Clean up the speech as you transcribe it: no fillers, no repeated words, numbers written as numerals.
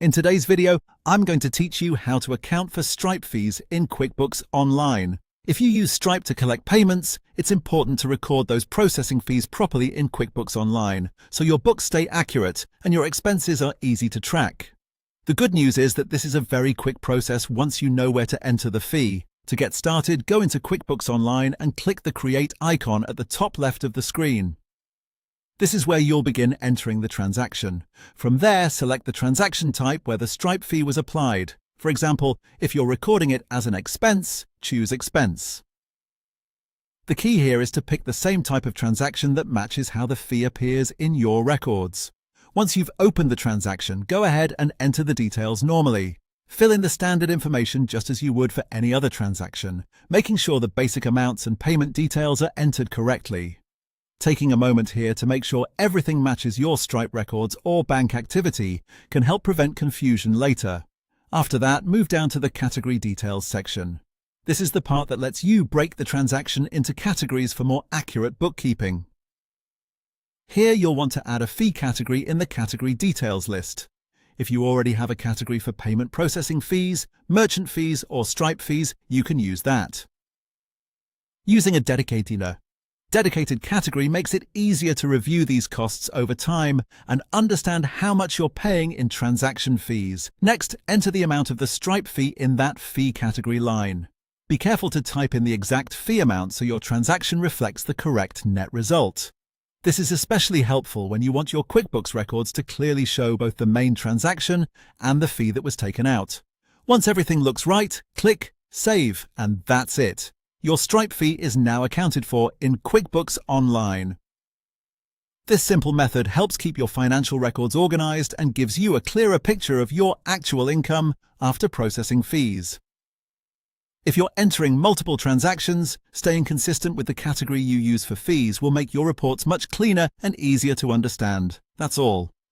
In today's video, I'm going to teach you how to account for Stripe fees in QuickBooks Online. If you use Stripe to collect payments, it's important to record those processing fees properly in QuickBooks Online, so your books stay accurate and your expenses are easy to track. The good news is that this is a very quick process once you know where to enter the fee. To get started, go into QuickBooks Online and click the Create icon at the top left of the screen. This is where you'll begin entering the transaction. From there, select the transaction type where the Stripe fee was applied. For example, if you're recording it as an expense, choose Expense. The key here is to pick the same type of transaction that matches how the fee appears in your records. Once you've opened the transaction, go ahead and enter the details normally. Fill in the standard information just as you would for any other transaction, making sure the basic amounts and payment details are entered correctly. Taking a moment here to make sure everything matches your Stripe records or bank activity can help prevent confusion later. After that, move down to the Category Details section. This is the part that lets you break the transaction into categories for more accurate bookkeeping. Here you'll want to add a fee category in the Category Details list. If you already have a category for payment processing fees, merchant fees, or Stripe fees, you can use that. Using a dedicated category makes it easier to review these costs over time and understand how much you're paying in transaction fees. Next, enter the amount of the Stripe fee in that fee category line. Be careful to type in the exact fee amount so your transaction reflects the correct net result. This is especially helpful when you want your QuickBooks records to clearly show both the main transaction and the fee that was taken out. Once everything looks right, click Save, and that's it. Your Stripe fee is now accounted for in QuickBooks Online. This simple method helps keep your financial records organized and gives you a clearer picture of your actual income after processing fees. If you're entering multiple transactions, staying consistent with the category you use for fees will make your reports much cleaner and easier to understand. That's all.